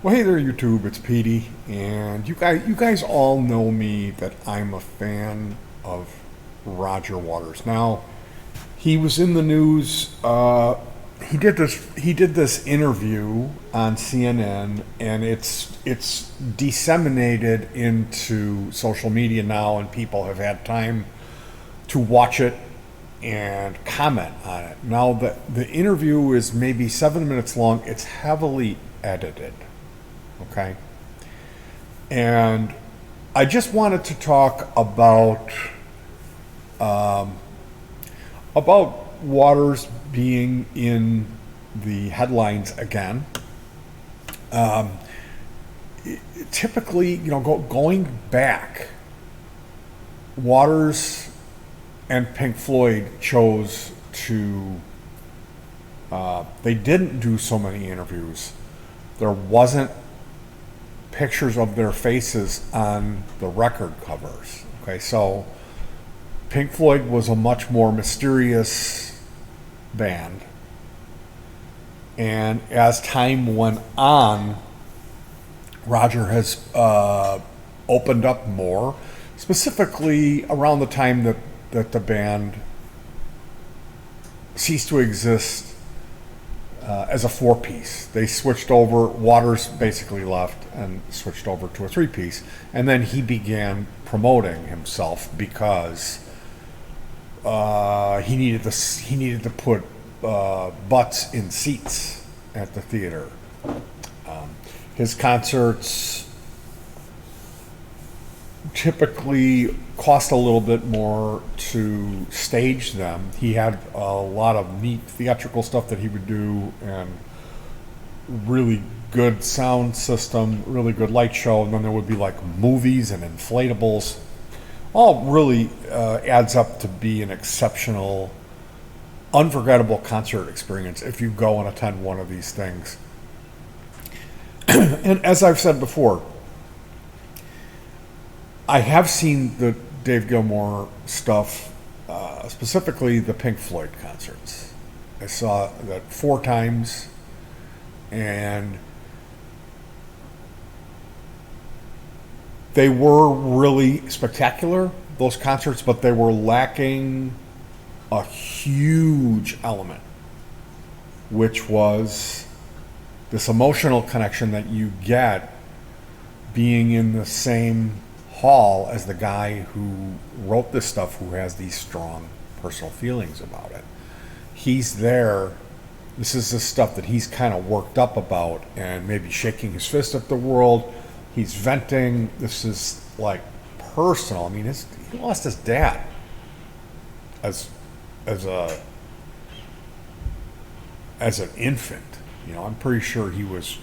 Well, hey there, YouTube. It's Petey, and you guys all know me that I'm a fan of Roger Waters. Now, he was in the news. He did this interview on CNN, and it's disseminated into social media now, and people have had time to watch it and comment on it. Now, the interview is maybe 7 minutes long. It's heavily edited. Okay. And I just wanted to talk about Waters being in the headlines again. Um, Typically, going back, Waters and Pink Floyd chose to. They didn't do so many interviews. There wasn't pictures of their faces on the record covers. Okay, so Pink Floyd was a much more mysterious band. And as time went on, Roger has opened up more, specifically around the time that the band ceased to exist as a four-piece. They switched over. Waters basically left and switched over to a three-piece, and then he began promoting himself because he needed this. He needed to put butts in seats at the theater. His concerts typically cost a little bit more to stage them. He had a lot of neat theatrical stuff that he would do, and really good sound system, really good light show, and then there would be like movies and inflatables. All really adds up to be an exceptional, unforgettable concert experience if you go and attend one of these things. And as I've said before, I have seen the Dave Gilmour stuff, specifically the Pink Floyd concerts. I saw that 4 times, and they were really spectacular, those concerts, but they were lacking a huge element, which was this emotional connection that you get being in the same hall as the guy who wrote this stuff, who has these strong personal feelings about it. He's there. This is the stuff that he's kind of worked up about and maybe shaking his fist at the world. He's venting. This is like personal. I mean, he lost his dad as as a as an infant. I'm pretty sure he was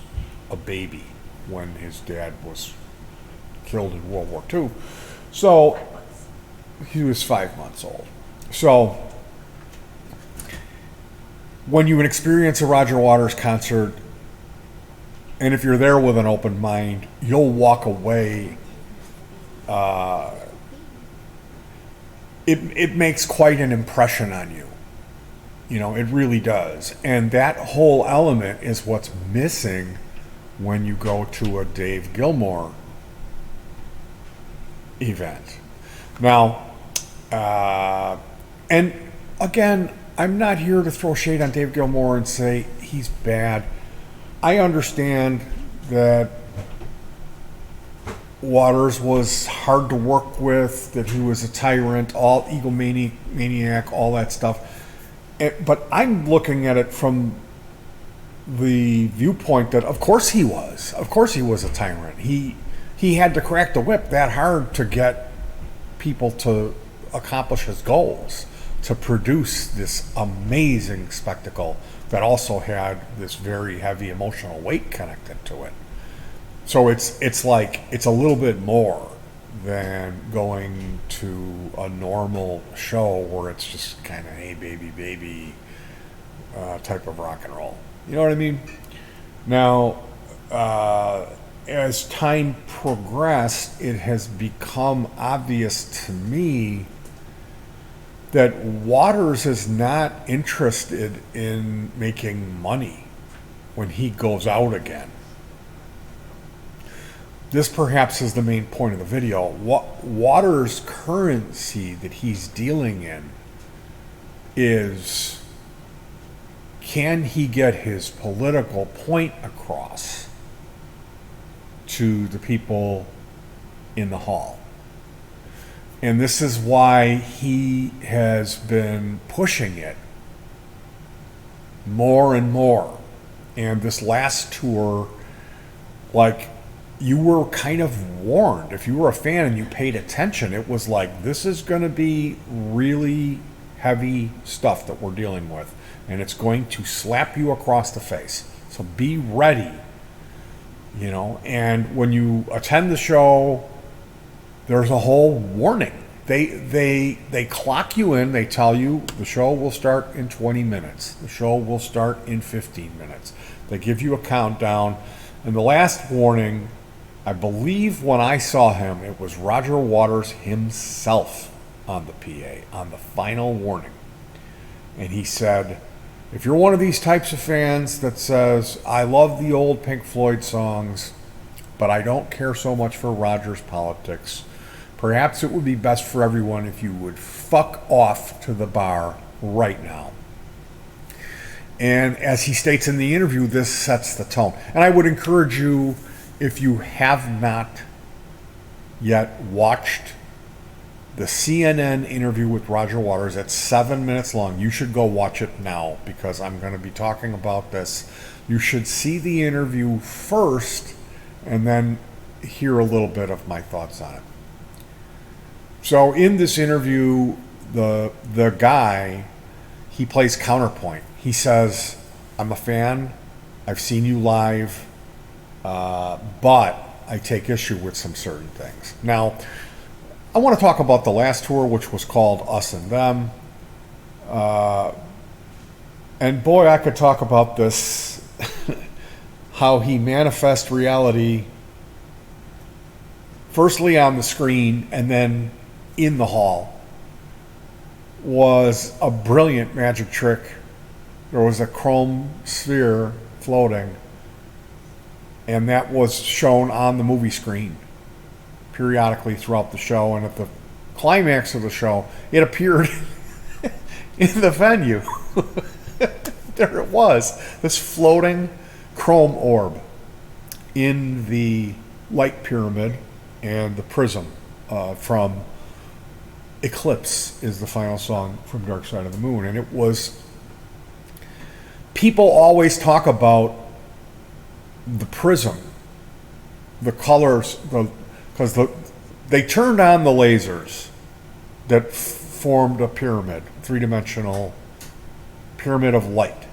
a baby when his dad was killed in World War II. So he was 5 months old. So when you experience a Roger Waters concert, and if you're there with an open mind, you'll walk away. It makes quite an impression on you. It really does. And that whole element is what's missing when you go to a Dave Gilmour event. Now, and again, I'm not here to throw shade on Dave Gilmour and say he's bad. I understand that Waters was hard to work with, that he was a tyrant, all egomaniac, all that stuff. But I'm looking at it from the viewpoint that, of course he was. Of course he was a tyrant. He had to crack the whip that hard to get people to accomplish his goals, to produce this amazing spectacle that also had this very heavy emotional weight connected to it. So it's like it's a little bit more than going to a normal show where it's just kind of hey baby type of rock and roll. You know what I mean? Now, as time progressed, it has become obvious to me that Waters is not interested in making money when he goes out again. this perhaps is the main point of the video. Water's currency that he's dealing in is, can he get his political point across to the people in the hall? And this is why he has been pushing it more and more. And this last tour, like, you were kind of warned. If you were a fan and you paid attention, it was like, this is going to be really heavy stuff that we're dealing with. And it's going to slap you across the face. So be ready. You know, and when you attend the show, there's a whole warning. They clock you in. They tell you the show will start in 20 minutes. The show will start in 15 minutes. They give you a countdown. And the last warning, I believe when I saw him, it was Roger Waters himself on the PA, on the final warning. And he said, if you're one of these types of fans that says, I love the old Pink Floyd songs, but I don't care so much for Roger's politics, perhaps it would be best for everyone if you would fuck off to the bar right now. And as he states in the interview, this sets the tone. And I would encourage you, if you have not yet watched the CNN interview with Roger Waters, it's 7 minutes long. You should go watch it now because I'm going to be talking about this. You should see the interview first and then hear a little bit of my thoughts on it. So in this interview, the guy, he plays counterpoint. He says, I'm a fan, I've seen you live, but I take issue with some certain things. Now, I want to talk about the last tour, which was called Us and Them. And boy, I could talk about this, how he manifests reality, firstly on the screen and then in the hall, was a brilliant magic trick. There was a chrome sphere floating, and that was shown on the movie screen periodically throughout the show. And at the climax of the show, it appeared in the venue. There it was, this floating chrome orb in the light pyramid and the prism from Eclipse is the final song from Dark Side of the Moon. And it was, people always talk about the prism, the colors, because they turned on the lasers that formed a pyramid, three-dimensional pyramid of light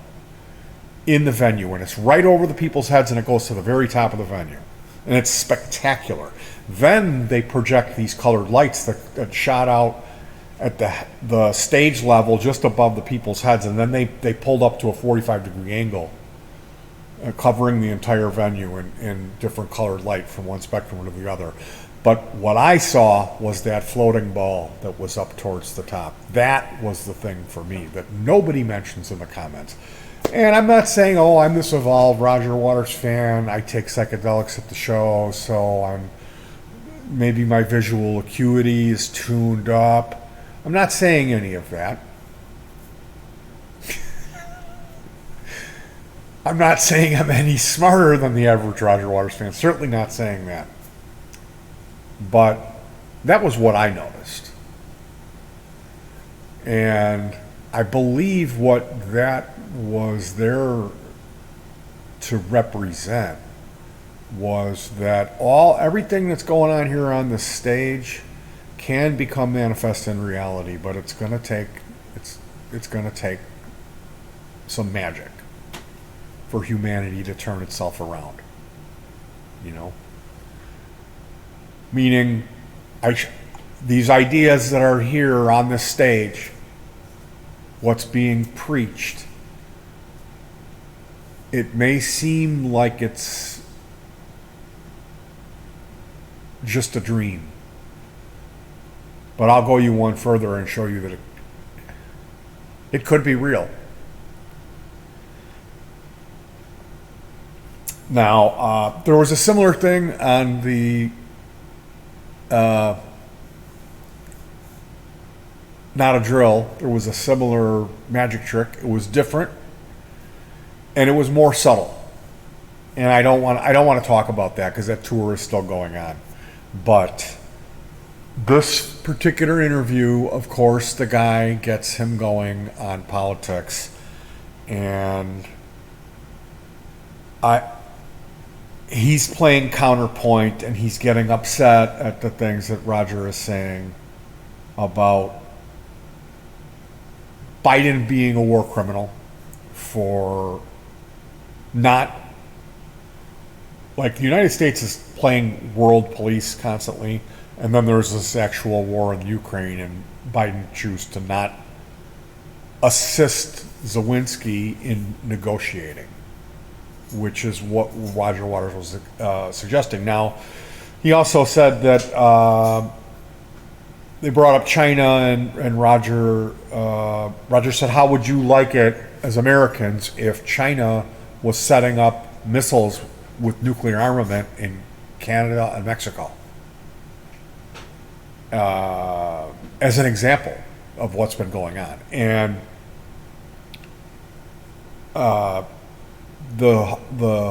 in the venue, and it's right over the people's heads, and it goes to the very top of the venue, and it's spectacular. Then they project these colored lights that shot out at the stage level just above the people's heads, and then they pulled up to a 45-degree angle, covering the entire venue in different colored light from one spectrum to the other. But what I saw was that floating ball that was up towards the top. That was the thing for me that nobody mentions in the comments. And I'm not saying, oh, I'm this evolved Roger Waters fan, I take psychedelics at the show, so maybe my visual acuity is tuned up. I'm not saying any of that. I'm not saying I'm any smarter than the average Roger Waters fan. Certainly not saying that. But that was what I noticed. And I believe what that was there to represent was that everything that's going on here on the stage can become manifest in reality, but it's going to take some magic for humanity to turn itself around. You know, meaning these ideas that are here on this stage, what's being preached, it may seem like it's just a dream, but I'll go you one further and show you that it could be real. Now, there was a similar thing on the Not a Drill. There was a similar magic trick. It was different, and it was more subtle. And I don't want to talk about that because that tour is still going on. But this particular interview, of course, the guy gets him going on politics, and he's playing counterpoint, and he's getting upset at the things that Roger is saying about Biden being a war criminal for not, like, the United States is playing world police constantly, and then there's this actual war in Ukraine, and Biden chooses to not assist Zelensky in negotiating, which is what Roger Waters was suggesting. Now, he also said that they brought up China, and Roger said, how would you like it as Americans if China was setting up missiles with nuclear armament in Canada and Mexico? As an example of what's been going on. And the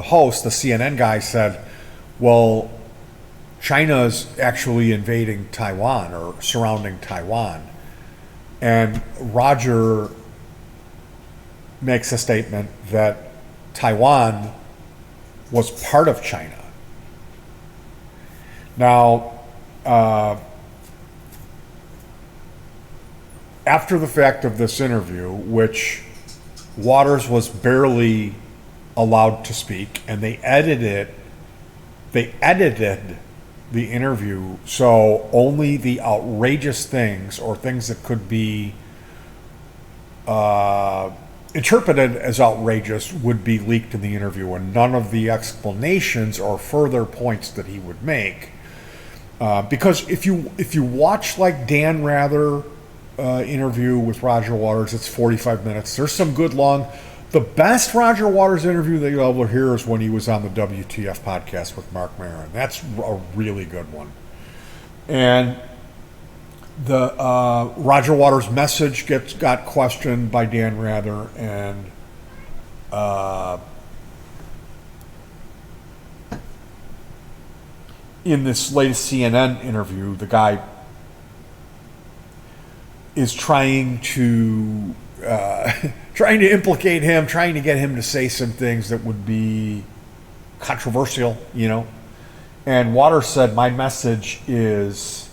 host, the CNN guy, said, well, China's actually invading Taiwan or surrounding Taiwan. And Roger makes a statement that Taiwan was part of China. Now, after the fact of this interview, which Waters was barely allowed to speak, and they edited the interview so only the outrageous things or things that could be interpreted as outrageous would be leaked in the interview, and none of the explanations or further points that he would make. Because if you watch, like, Dan Rather interview with Roger Waters, it's 45 minutes. There's some good long. The best Roger Waters interview that you'll ever hear is when he was on the WTF podcast with Mark Maron. That's a really good one. And the Roger Waters message got questioned by Dan Rather, and in this latest CNN interview, the guy is trying to implicate him, trying to get him to say some things that would be controversial, And Waters said, my message is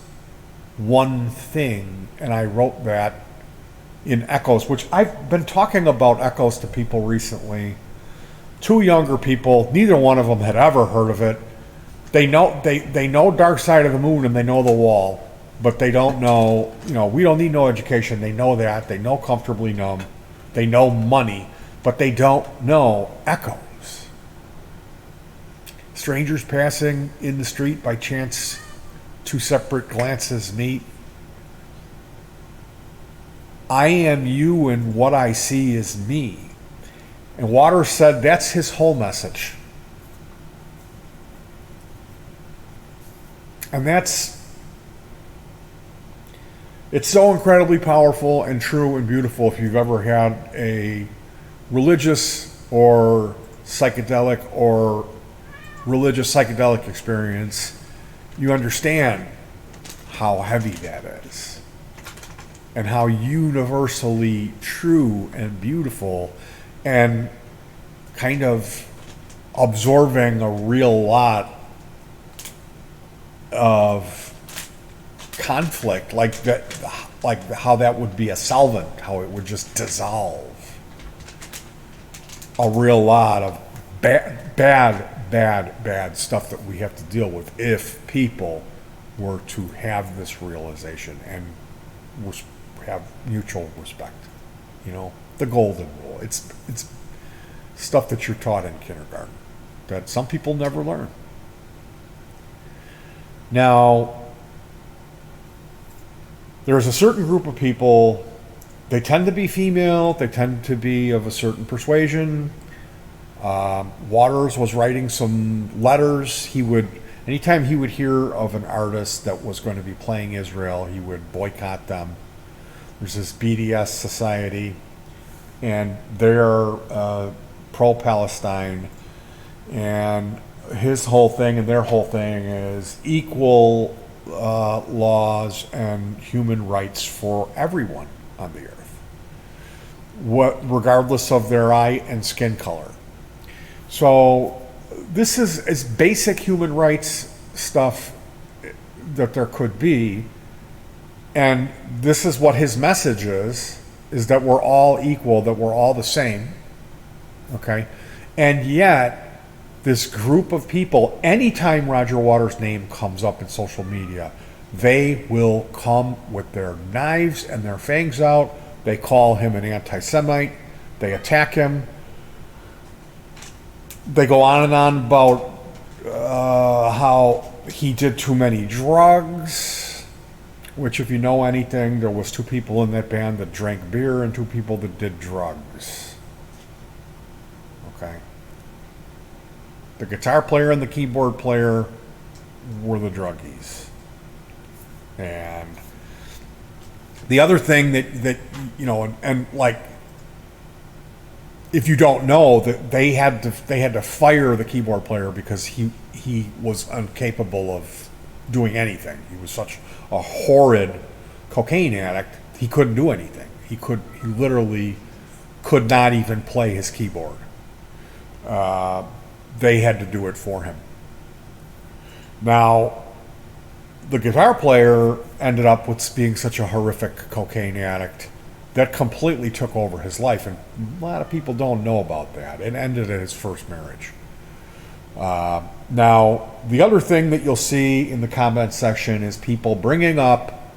one thing, and I wrote that in Echoes, which I've been talking about Echoes to people recently. Two younger people, neither one of them had ever heard of it. They know Dark Side of the Moon, and they know The Wall. But they don't know, we don't need no education. They know that. They know Comfortably Numb. They know Money. But they don't know Echoes. Strangers passing in the street by chance, two separate glances meet. I am you, and what I see is me. And Waters said that's his whole message. And it's so incredibly powerful and true and beautiful. If you've ever had a religious or psychedelic or religious psychedelic experience, you understand how heavy that is and how universally true and beautiful and kind of absorbing a real lot of conflict, like how that would be a solvent, how it would just dissolve a real lot of bad stuff that we have to deal with if people were to have this realization and have mutual respect. The golden rule. It's stuff that you're taught in kindergarten that some people never learn. Now, there's a certain group of people, they tend to be female, they tend to be of a certain persuasion, Waters was writing some letters. Anytime he would hear of an artist that was going to be playing Israel, he would boycott them. There's this BDS society, and they're pro-Palestine, and his whole thing and their whole thing is equal laws and human rights for everyone on the earth, regardless of their eye and skin color. So this is as basic human rights stuff that there could be, and this is what his message is that we're all equal, that we're all the same, okay? And yet, this group of people, anytime Roger Waters' name comes up in social media, they will come with their knives and their fangs out. They call him an anti-Semite. They attack him. They go on and on about how he did too many drugs, which, if you know anything, there was 2 people in that band that drank beer and 2 people that did drugs. Okay. The guitar player and the keyboard player were the druggies. And the other thing that you know, and like, if you don't know, that they had to fire the keyboard player because he was incapable of doing anything. He was such a horrid cocaine addict. He couldn't do anything. He literally could not even play his keyboard. They had to do it for him. Now, the guitar player ended up with being such a horrific cocaine addict that completely took over his life, and a lot of people don't know about that. It ended at his first marriage. Now, the other thing that you'll see in the comment section is people bringing up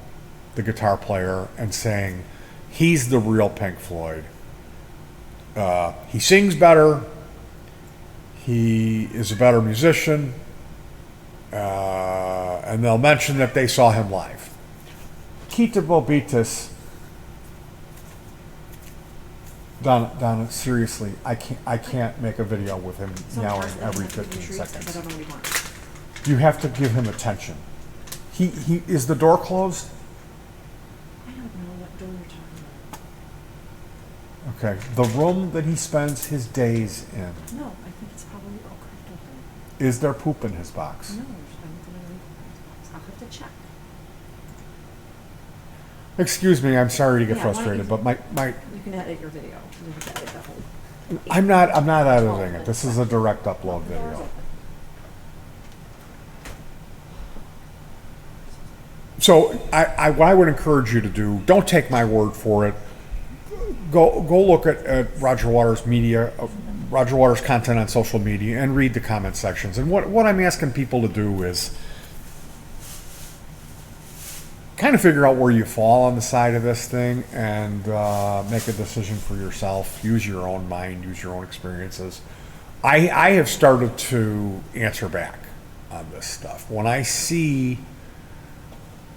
the guitar player and saying he's the real Pink Floyd. He sings better. He is a better musician. And they'll mention that they saw him live. Kita Bobitis, Donna, seriously, I can't make a video with him yelling every 15 seconds. I don't know what he wants. You have to give him attention. He is the door closed? I don't know what door you're talking about. Okay, the room that he spends his days in. No, I think it's probably all cracked open. Is there poop in his box? No, I don't think there's any poop in his box. I'll have to check. Excuse me, I'm sorry to get Yeah, why don't frustrated, you- but my You can edit your video. You have to edit the whole. I'm not editing it. This is a direct upload video. So what I would encourage you to do, don't take my word for it. Go look at Roger Waters media, Roger Waters content on social media, and read the comment sections. And what I'm asking people to do is kind of figure out where you fall on the side of this thing and make a decision for yourself. Use your own mind, use your own experiences. I have started to answer back on this stuff. When I see,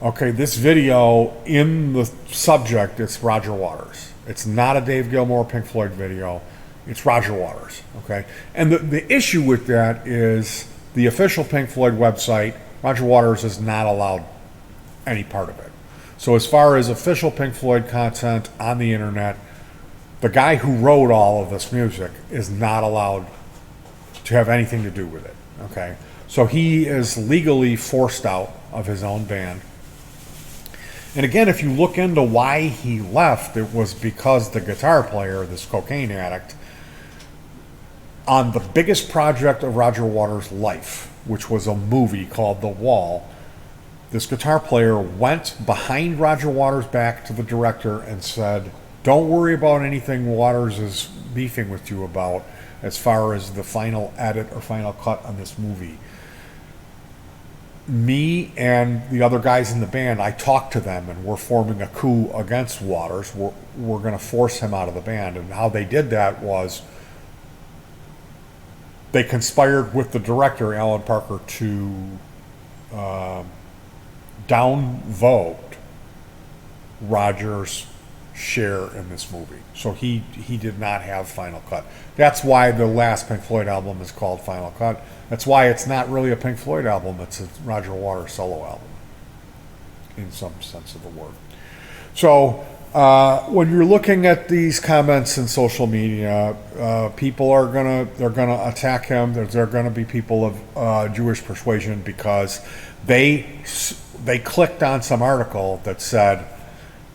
okay, this video in the subject, it's Roger Waters. It's not a Dave Gilmour Pink Floyd video. It's Roger Waters, okay? And the issue with that is the official Pink Floyd website, Roger Waters is not allowed any part of it. So as far as official Pink Floyd content on the internet, the guy who wrote all of this music is not allowed to have anything to do with it, okay? So he is legally forced out of his own band. And again, if you look into why he left, it was because the guitar player, this cocaine addict, on the biggest project of Roger Waters' life, which was a movie called The Wall, this guitar player went behind Roger Waters' back to the director and said, "Don't worry about anything Waters is beefing with you about as far as the final edit or final cut on this movie. Me and the other guys in the band, I talked to them, and we're forming a coup against Waters. We're going to force him out of the band." And how they did that was they conspired with the director, Alan Parker, to downvote Rogers' share in this movie. So he did not have Final Cut. That's why the last Pink Floyd album is called Final Cut. That's why it's not really a Pink Floyd album. It's a Roger Waters solo album, in some sense of the word. So when you're looking at these comments in social media, people are they're gonna attack him. They're gonna be people of Jewish persuasion because they clicked on some article that said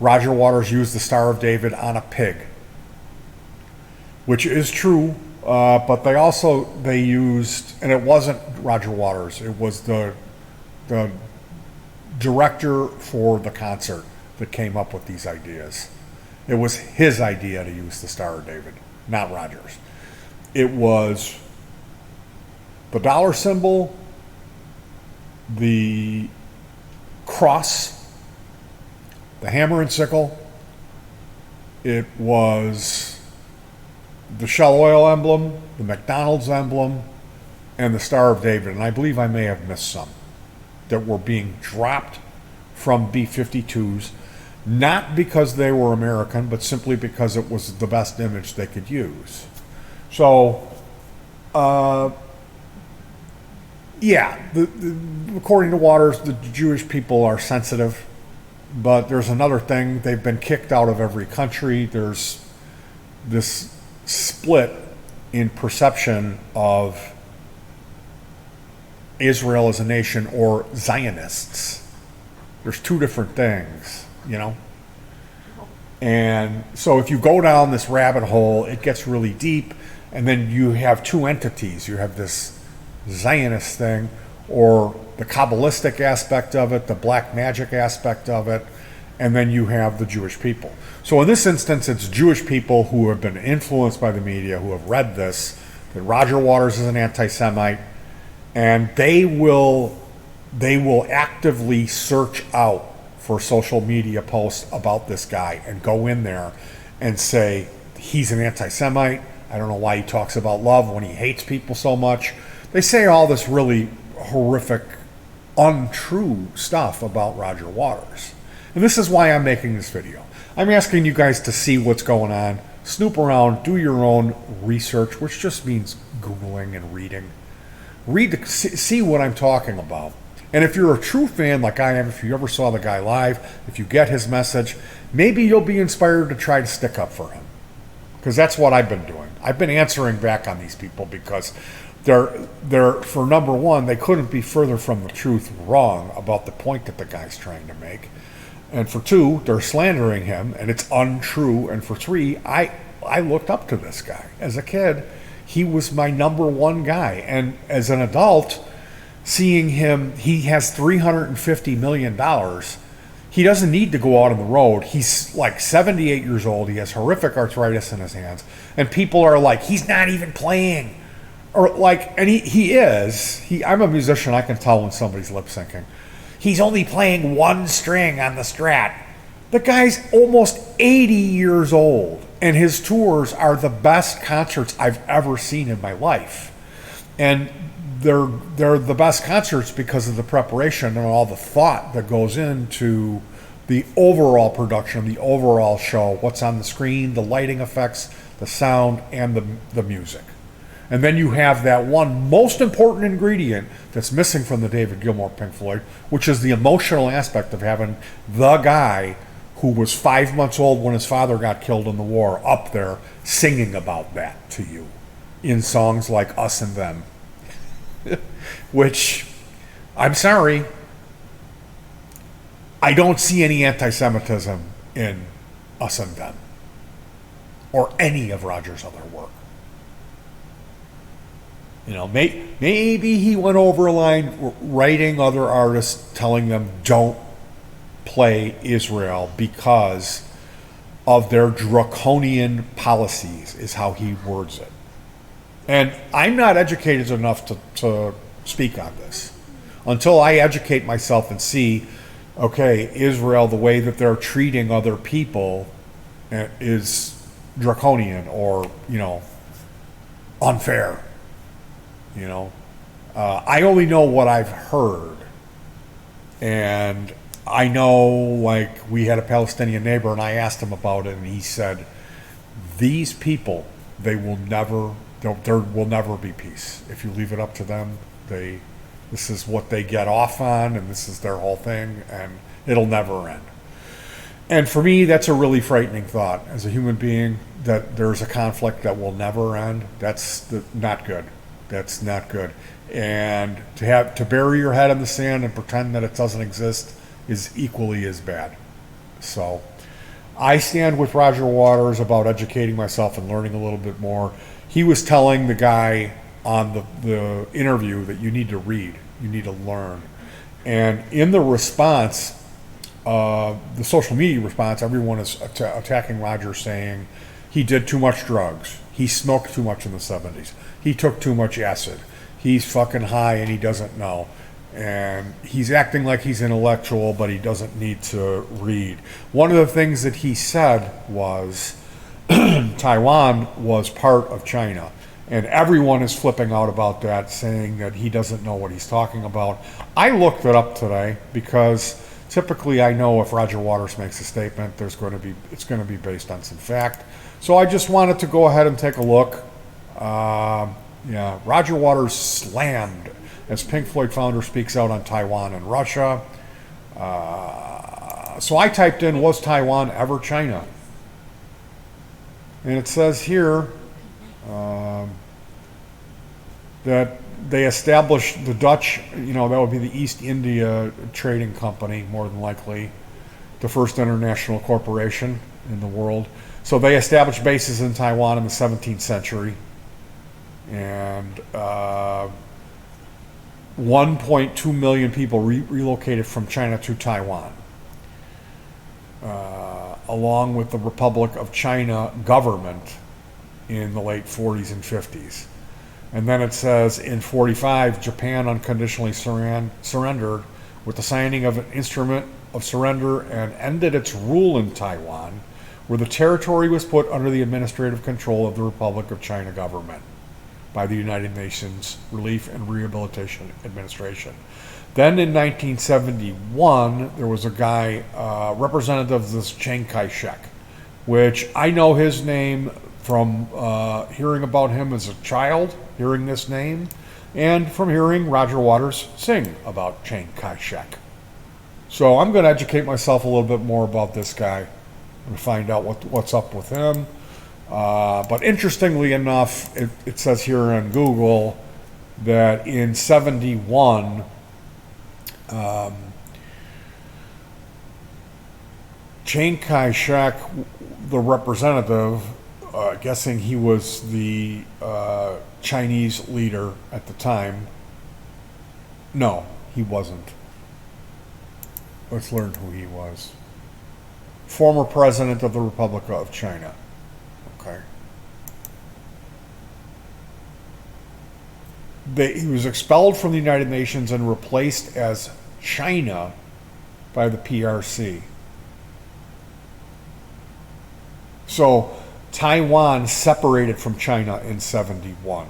Roger Waters used the Star of David on a pig, which is true. But they used, and it wasn't Roger Waters. It was the director for the concert that came up with these ideas. It was his idea to use the Star of David, not Rogers. It was the dollar symbol, the cross, the hammer and sickle. It was the Shell Oil emblem, the McDonald's emblem, and the Star of David. And I believe I may have missed some that were being dropped from B-52s, not because they were American, but simply because it was the best image they could use. So, according to Waters, the Jewish people are sensitive, but there's another thing. They've been kicked out of every country. There's this split in perception of Israel as a nation or Zionists. There's two different things, you know? And so if you go down this rabbit hole, it gets really deep, and then you have two entities. You have this Zionist thing, or the Kabbalistic aspect of it, the black magic aspect of it, and then you have the Jewish people. So in this instance, it's Jewish people who have been influenced by the media, who have read this, that Roger Waters is an anti-Semite, and they will actively search out for social media posts about this guy and go in there and say, he's an anti-Semite. I don't know why he talks about love when he hates people so much. They say all this really horrific, untrue stuff about Roger Waters. And this is why I'm making this video. I'm asking you guys to see what's going on, snoop around, do your own research, which just means Googling and reading. See what I'm talking about. And if you're a true fan like I am, if you ever saw the guy live, if you get his message, maybe you'll be inspired to try to stick up for him. Because that's what I've been doing. I've been answering back on these people because they're for number one, they couldn't be further from the truth wrong about the point that the guy's trying to make. And for two, they're slandering him and it's untrue. And for three, I looked up to this guy. As a kid, he was my number one guy. And as an adult, seeing him, he has $350 million. He doesn't need to go out on the road. He's like 78 years old. He has horrific arthritis in his hands. And people are like, he's not even playing. Or like, and he is. I'm a musician. I can tell when somebody's lip syncing. He's only playing one string on the Strat. The guy's almost 80 years old. And his tours are the best concerts I've ever seen in my life. And they're the best concerts because of the preparation and all the thought that goes into the overall production, the overall show, what's on the screen, the lighting effects, the sound, and the music. And then you have that one most important ingredient that's missing from the David Gilmour Pink Floyd, which is the emotional aspect of having the guy who was 5 months old when his father got killed in the war up there singing about that to you in songs like Us and Them. Which, I'm sorry, I don't see any anti-Semitism in Us and Them or any of Roger's other work. You know, maybe he went over a line writing other artists, telling them don't play Israel because of their draconian policies, is how he words it. And I'm not educated enough to speak on this. Until I educate myself and see, okay, Israel, the way that they're treating other people is draconian or, unfair. I only know what I've heard. And I know, like, we had a Palestinian neighbor, and I asked him about it, and he said, these people, there will never be peace. If you leave it up to them, this is what they get off on, and this is their whole thing, and it'll never end. And for me, that's a really frightening thought as a human being, that there's a conflict that will never end. Not good. That's not good. And to bury your head in the sand and pretend that it doesn't exist is equally as bad. So I stand with Roger Waters about educating myself and learning a little bit more. He was telling the guy on the interview that you need to read, you need to learn. And in the response, the social media response, everyone is attacking Roger, saying he did too much drugs, he smoked too much in the 70s, he took too much acid, he's fucking high and he doesn't know, and he's acting like he's intellectual, but he doesn't need to read. One of the things that he said was Taiwan was part of China, and everyone is flipping out about that, saying that he doesn't know what he's talking about. I looked it up today because typically I know if Roger Waters makes a statement, it's going to be based on some fact. So I just wanted to go ahead and take a look. Roger Waters slammed as Pink Floyd founder speaks out on Taiwan and Russia. So I typed in, was Taiwan ever China? And it says here that they established the Dutch, that would be the East India Trading Company, more than likely, the first international corporation in the world. So they established bases in Taiwan in the 17th century. And 1.2 million people relocated from China to Taiwan, along with the Republic of China government in the late 40s and 50s. And then it says in 45, Japan unconditionally surrendered with the signing of an instrument of surrender and ended its rule in Taiwan, where the territory was put under the administrative control of the Republic of China government by the United Nations Relief and Rehabilitation Administration. Then in 1971, there was a guy, representative of this Chiang Kai-shek, which I know his name from hearing about him as a child, hearing this name, and from hearing Roger Waters sing about Chiang Kai-shek. So I'm going to educate myself a little bit more about this guy and find out what's up with him. But interestingly enough, it says here on Google that in 71, Chiang Kai-shek, the representative, guessing he was the Chinese leader at the time. No, he wasn't. Let's learn who he was. Former president of the Republic of China. Okay. He was expelled from the United Nations and replaced as China by the PRC. So Taiwan separated from China in 71.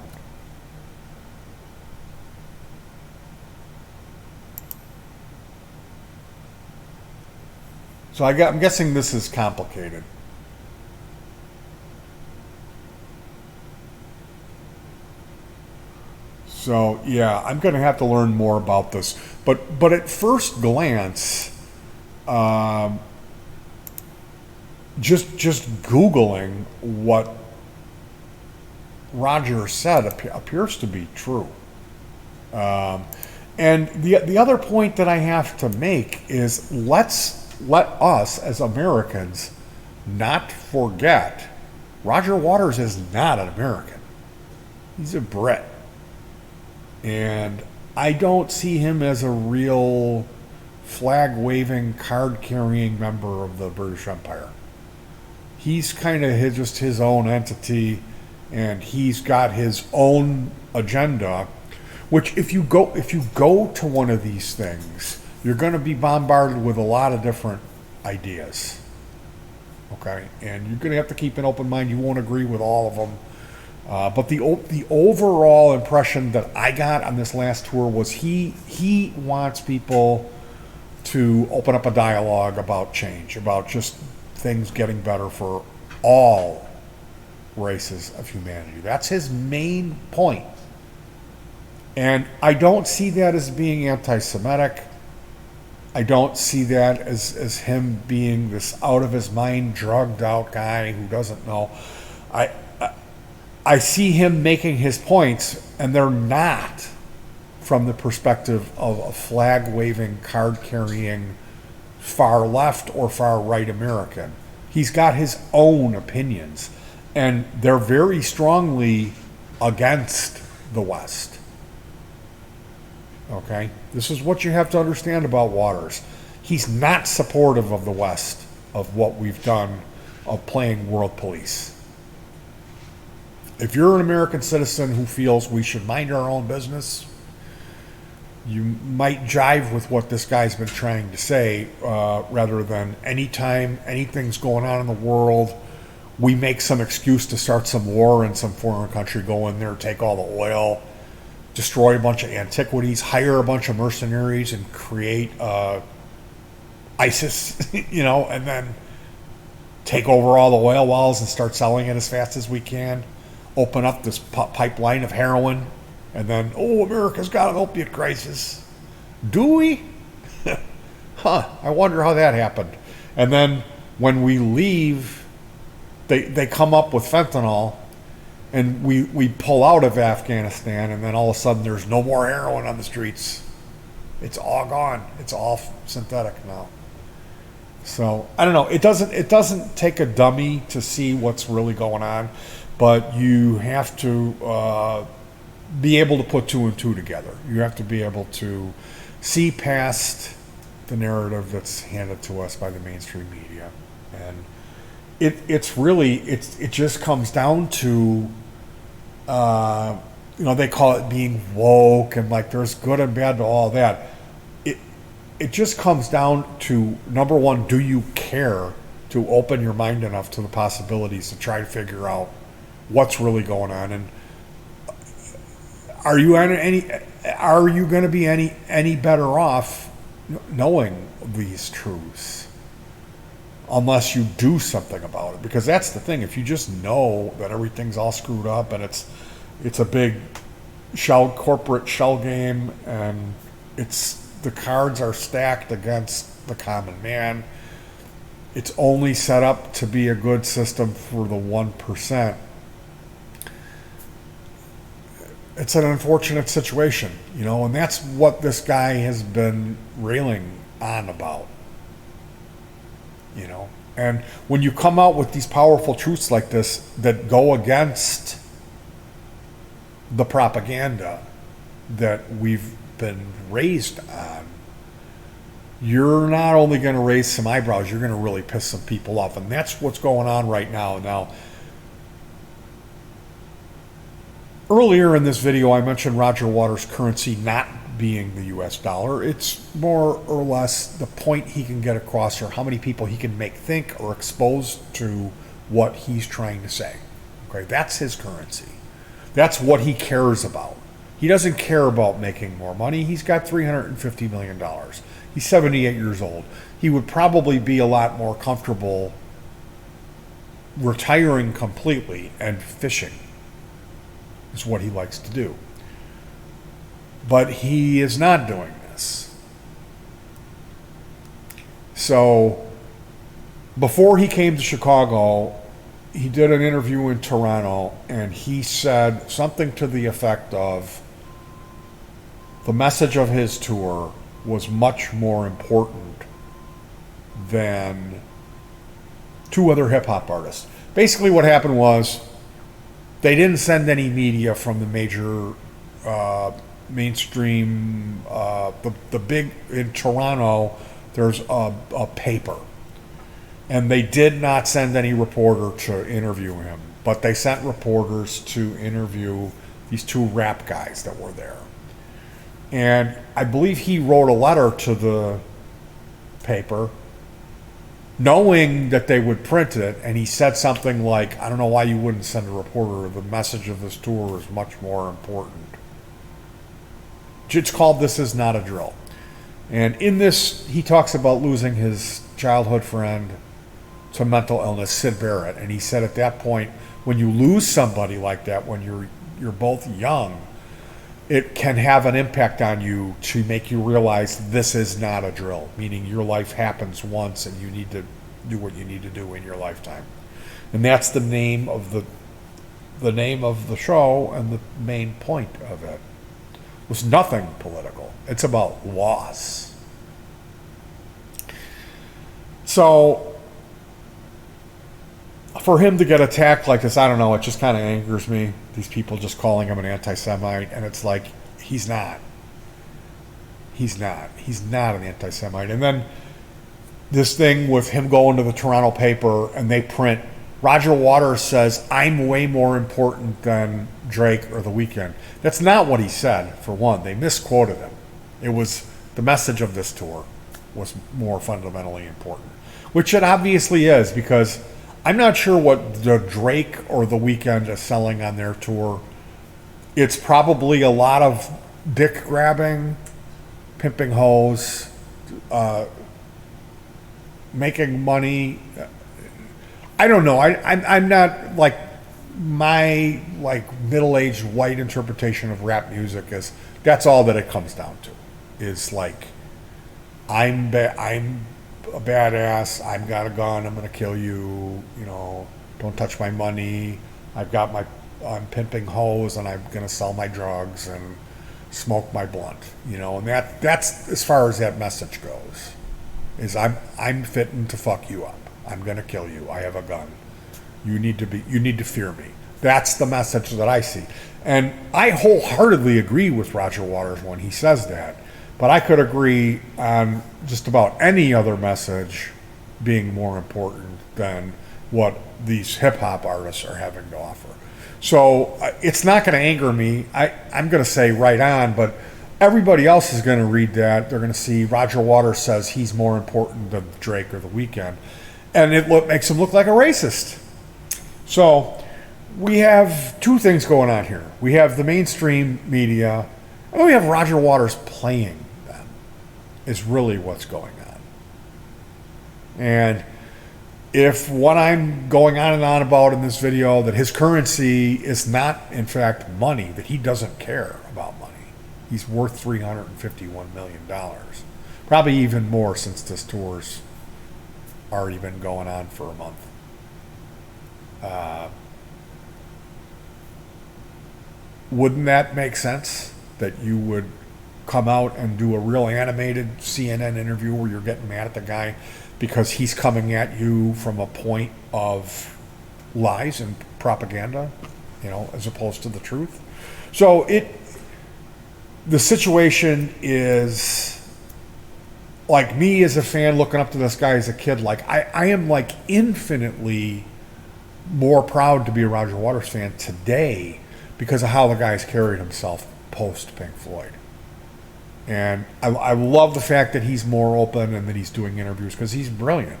So I'm guessing this is complicated. So yeah, I'm going to have to learn more about this. But at first glance, just Googling what Roger said appears to be true. And the other point that I have to make is let us as Americans not forget Roger Waters is not an American. He's a Brit. And I don't see him as a real flag-waving, card-carrying member of the British Empire. He's kind of just his own entity, and he's got his own agenda, which if you go to one of these things, you're going to be bombarded with a lot of different ideas. Okay? And you're going to have to keep an open mind. You won't agree with all of them. But the overall impression that I got on this last tour was he wants people to open up a dialogue about change, about just things getting better for all races of humanity. That's his main point. And I don't see that as being anti-Semitic. I don't see that as him being this out of his mind, drugged out guy who doesn't know. I see him making his points, and they're not from the perspective of a flag-waving, card-carrying, far left or far right American. He's got his own opinions, and they're very strongly against the West. Okay? This is what you have to understand about Waters. He's not supportive of the West, of what we've done, of playing world police. If you're an American citizen who feels we should mind our own business, you might jive with what this guy's been trying to say, rather than anytime anything's going on in the world, we make some excuse to start some war in some foreign country, go in there, take all the oil, destroy a bunch of antiquities, hire a bunch of mercenaries, and create ISIS, and then take over all the oil wells and start selling it as fast as we can, open up this pipeline of heroin, and then, America's got an opiate crisis. Do we? I wonder how that happened. And then when we leave, they come up with fentanyl, and we pull out of Afghanistan, and then all of a sudden there's no more heroin on the streets. It's all gone. It's all synthetic now. So I don't know. It doesn't take a dummy to see what's really going on, but you have to be able to put two and two together. You have to be able to see past the narrative that's handed to us by the mainstream media, and it just comes down to they call it being woke, and like there's good and bad to all that. It just comes down to, number one, do you care to open your mind enough to the possibilities to try to figure out what's really going on, and are you going to be any better off knowing these truths unless you do something about it? Because that's the thing. If you just know that everything's all screwed up and it's a big corporate shell game, and the cards are stacked against the common man, it's only set up to be a good system for the 1%. It's an unfortunate situation, and that's what this guy has been railing on about, And when you come out with these powerful truths like this that go against the propaganda that we've been raised on, you're not only going to raise some eyebrows, you're going to really piss some people off. And that's what's going on right now. Now, earlier in this video, I mentioned Roger Waters' currency not being the US dollar. It's more or less the point he can get across, or how many people he can make think or expose to what he's trying to say. Okay, that's his currency. That's what he cares about. He doesn't care about making more money. He's got $350 million. He's 78 years old. He would probably be a lot more comfortable retiring completely and fishing. Is what he likes to do. But he is not doing this. So, before he came to Chicago, he did an interview in Toronto, and he said something to the effect of, the message of his tour was much more important than two other hip-hop artists. Basically what happened was, they didn't send any media from the major mainstream, the big, in Toronto, there's a paper. And they did not send any reporter to interview him, but they sent reporters to interview these two rap guys that were there. And I believe he wrote a letter to the paper knowing that they would print it, and he said something like, I don't know why you wouldn't send a reporter. The message of this tour is much more important. It's called This Is Not a Drill. And in this, he talks about losing his childhood friend to mental illness, Sid Barrett. And he said at that point, when you lose somebody like that, when you're both young, it can have an impact on you to make you realize this is not a drill, meaning your life happens once and you need to do what you need to do in your lifetime. And that's the name of the show, and the main point of it was nothing political. It's about loss. So for him to get attacked like this, I don't know, it just kind of angers me. These people just calling him an anti-Semite, and it's like, he's not. He's not. He's not an anti-Semite. And then this thing with him going to the Toronto paper, and they print, Roger Waters says, I'm way more important than Drake or The Weeknd. That's not what he said, for one. They misquoted him. It was, the message of this tour was more fundamentally important, which it obviously is, because I'm not sure what the Drake or The Weeknd is selling on their tour. It's probably a lot of dick grabbing, pimping hoes, making money. I don't know. I'm not like, my like middle-aged white interpretation of rap music is that's all that it comes down to. Is like, I'm a badass. I've got a gun. I'm gonna kill you. You know, don't touch my money. I'm pimping hoes, and I'm gonna sell my drugs and smoke my blunt. You know, and that's as far as that message goes. Is I'm fitting to fuck you up. I'm gonna kill you. I have a gun. You need to fear me. That's the message that I see. And I wholeheartedly agree with Roger Waters when he says that. But I could agree on just about any other message being more important than what these hip-hop artists are having to offer. So it's not going to anger me. I'm going to say right on, but everybody else is going to read that. They're going to see Roger Waters says he's more important than Drake or The Weeknd. And it makes him look like a racist. So we have two things going on here. We have the mainstream media, and then we have Roger Waters playing them, is really what's going on. And if what I'm going on and on about in this video, that his currency is not, in fact, money, that he doesn't care about money. He's worth $351 million. Probably even more since this tour's already been going on for a month. Wouldn't that make sense? That you would come out and do a real animated CNN interview where you're getting mad at the guy because he's coming at you from a point of lies and propaganda, you know, as opposed to the truth. So the situation is, like, me as a fan looking up to this guy as a kid, like I am like infinitely more proud to be a Roger Waters fan today because of how the guy's carried himself post Pink Floyd. And I love the fact that he's more open and that he's doing interviews because he's brilliant.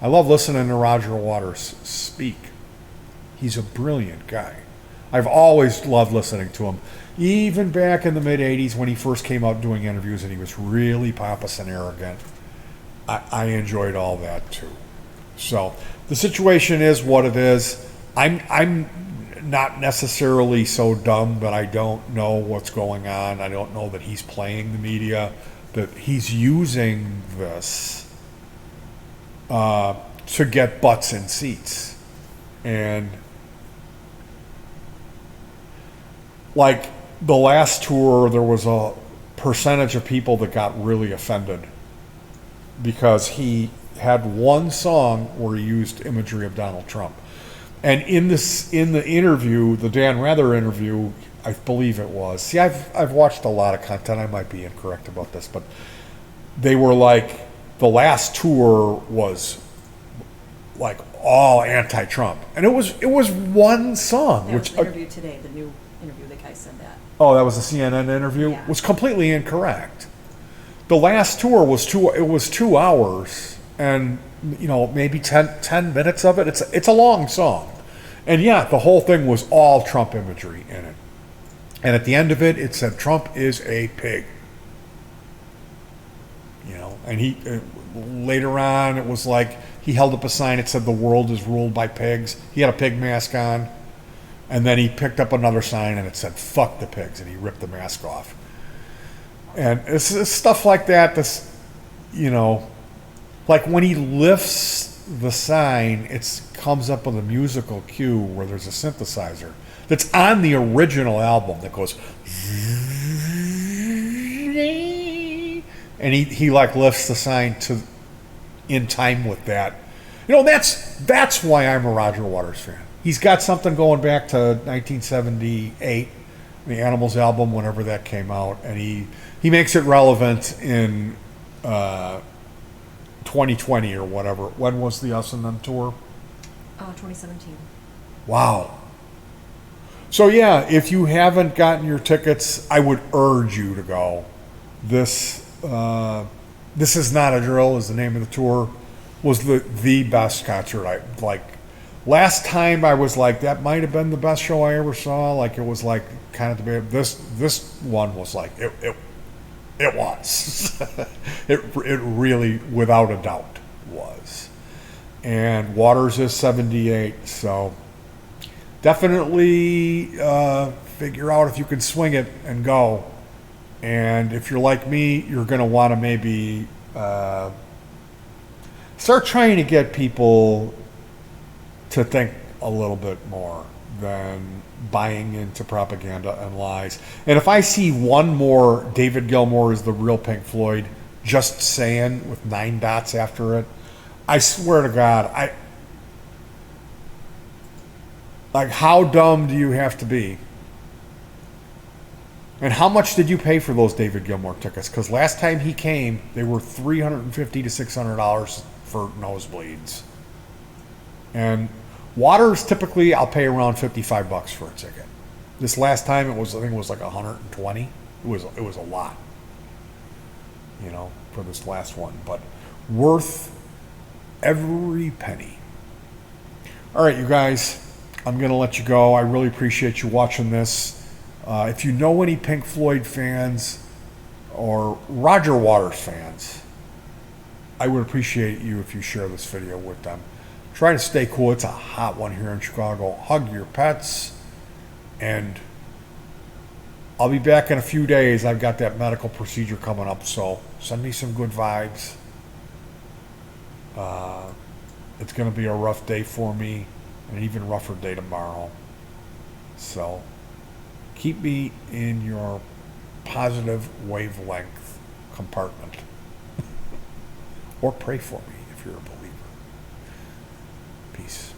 I love listening to Roger Waters speak. He's a brilliant guy. I've always loved listening to him. Even back in the mid-'80s when he first came out doing interviews and he was really pompous and arrogant, I enjoyed all that too. So the situation is what it is. I'm not necessarily so dumb that I don't know what's going on. I don't know that he's playing the media, that he's using this to get butts in seats. And like the last tour, there was a percentage of people that got really offended because he had one song where he used imagery of Donald Trump. And in the interview, the Dan Rather interview, I believe it was. See, I've watched a lot of content. I might be incorrect about this, but they were like, the last tour was like all anti-Trump, and it was one song. There which was an interview today, the new interview, the guy said that. Oh, that was a CNN interview. Yeah. Was completely incorrect. The last tour was 2 hours, and you know, maybe 10 minutes of it. It's a long song. And yeah, the whole thing was all Trump imagery in it. And at the end of it, it said, Trump is a pig. and he later on it was like he held up a sign that said the world is ruled by pigs. He had a pig mask on, and then he picked up another sign and it said fuck the pigs, and he ripped the mask off. And it's stuff like that that's, like when he lifts the sign, it comes up with a musical cue where there's a synthesizer that's on the original album that goes, and he like lifts the sign to in time with that. That's why I'm a Roger Waters fan. He's got something going back to 1978, the Animals album, whenever that came out, and he makes it relevant in 2020 or whatever. When was the Us and Them tour? 2017. Wow. So yeah, if you haven't gotten your tickets, I would urge you to go. This Is Not a Drill is the name of the tour. Was the best concert I like. Last time I was like, that might have been the best show I ever saw. Like it was like kind of the this one was like it was. it really, without a doubt, was. And Waters is 78, so definitely figure out if you can swing it and go. And if you're like me, you're going to want to maybe start trying to get people to think a little bit more than buying into propaganda and lies. And if I see one more David Gilmour is the real Pink Floyd just saying with 9 dots after it, I swear to God, like, how dumb do you have to be? And how much did you pay for those David Gilmour tickets? Because last time he came, they were $350 to $600 for nosebleeds. And Waters, typically, I'll pay around $55 for a ticket. This last time, I think it was like $120. It was a lot, for this last one, but worth every penny. All right, you guys, I'm gonna let you go. I really appreciate you watching this. If you know any Pink Floyd fans or Roger Waters fans, I would appreciate you if you share this video with them. Try to stay cool. It's a hot one here in Chicago. Hug your pets. And I'll be back in a few days. I've got that medical procedure coming up, so send me some good vibes. It's going to be a rough day for me, and an even rougher day tomorrow. So keep me in your positive wavelength compartment. Or pray for me if you're a believer. Peace.